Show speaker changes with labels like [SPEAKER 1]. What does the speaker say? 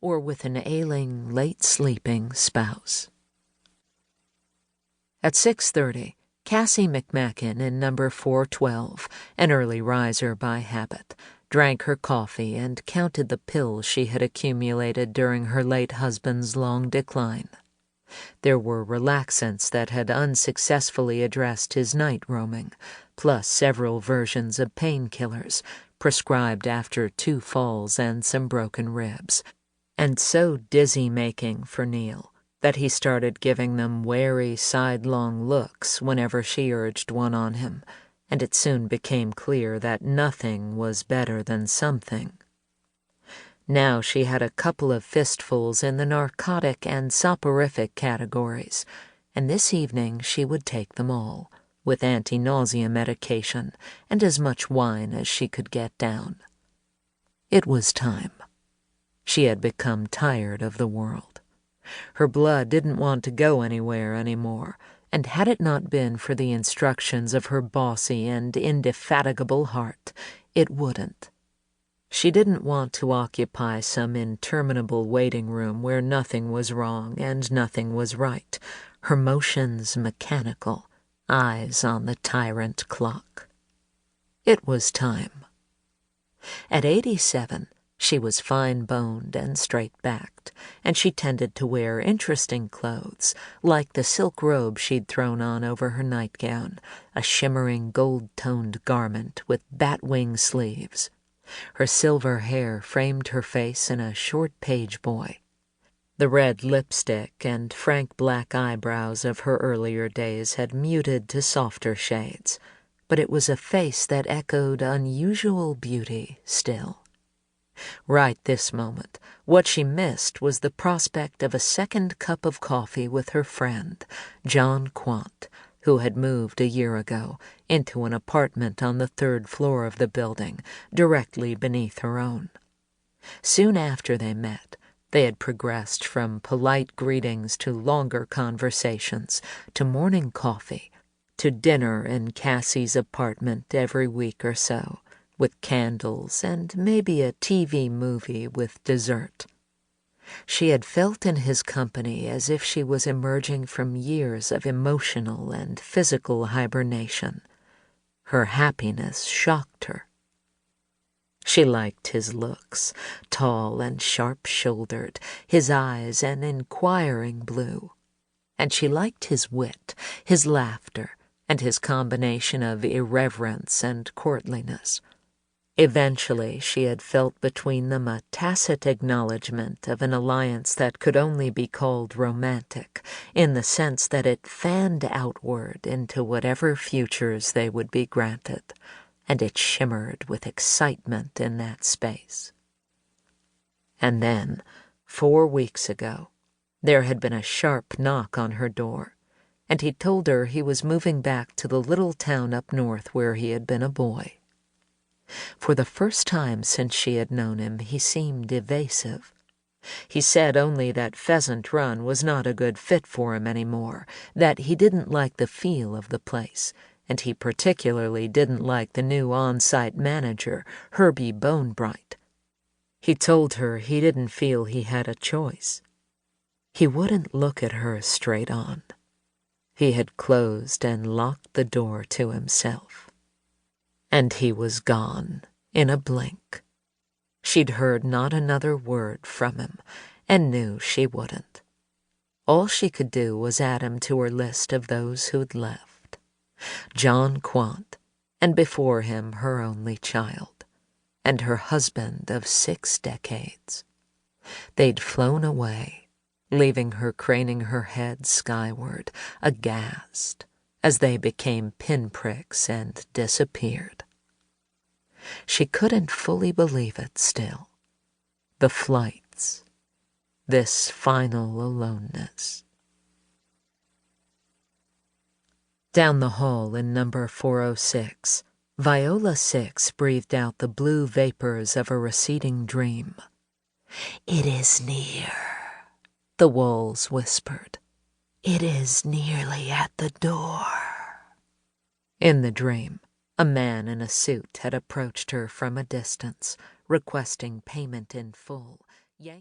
[SPEAKER 1] or with an ailing, late-sleeping spouse. At 6:30, Cassie McMackin in number 412, an early riser by habit, drank her coffee and counted the pills she had accumulated during her late husband's long decline. There were relaxants that had unsuccessfully addressed his night roaming, plus several versions of painkillers prescribed after 2 falls and some broken ribs, and so dizzy-making for Neil that he started giving them wary sidelong looks whenever she urged one on him, and it soon became clear that nothing was better than something. Now she had a couple of fistfuls in the narcotic and soporific categories, and this evening she would take them all, with anti-nausea medication and as much wine as she could get down. It was time. She had become tired of the world. Her blood didn't want to go anywhere anymore, and had it not been for the instructions of her bossy and indefatigable heart, it wouldn't. She didn't want to occupy some interminable waiting room where nothing was wrong and nothing was right, her motions mechanical, eyes on the tyrant clock. It was time. At 87, she was fine-boned and straight-backed, and she tended to wear interesting clothes, like the silk robe she'd thrown on over her nightgown, a shimmering gold-toned garment with bat-wing sleeves. Her silver hair framed her face in a short page boy. The red lipstick and frank black eyebrows of her earlier days had muted to softer shades, but it was a face that echoed unusual beauty still. Right this moment, what she missed was the prospect of a second cup of coffee with her friend, John Quant, who had moved a year ago into an apartment on the 3rd floor of the building, directly beneath her own. Soon after they met, they had progressed from polite greetings to longer conversations, to morning coffee, to dinner in Cassie's apartment every week or so, with candles and maybe a TV movie with dessert. She had felt in his company as if she was emerging from years of emotional and physical hibernation. Her happiness shocked her. She liked his looks, tall and sharp-shouldered, his eyes an inquiring blue. And she liked his wit, his laughter, and his combination of irreverence and courtliness. Eventually, she had felt between them a tacit acknowledgment of an alliance that could only be called romantic, in the sense that it fanned outward into whatever futures they would be granted, and it shimmered with excitement in that space. And then, 4 weeks ago, there had been a sharp knock on her door, and he told her he was moving back to the little town up north where he had been a boy. For the first time since she had known him, he seemed evasive. He said only that Pheasant Run was not a good fit for him anymore, that he didn't like the feel of the place, and he particularly didn't like the new on-site manager, Herbie Bonebright. He told her he didn't feel he had a choice. He wouldn't look at her straight on. He had closed and locked the door to himself. And he was gone in a blink. She'd heard not another word from him, and knew she wouldn't. All she could do was add him to her list of those who'd left. John Quant, and before him her only child, and her husband of 6 decades. They'd flown away, leaving her craning her head skyward, aghast, as they became pinpricks and disappeared. She couldn't fully believe it still. The flights, this final aloneness. Down the hall in number 406, Viola Six breathed out the blue vapors of a receding dream. "It is near," the walls whispered. "It is nearly at the door." In the dream, a man in a suit had approached her from a distance, requesting payment in full, yanking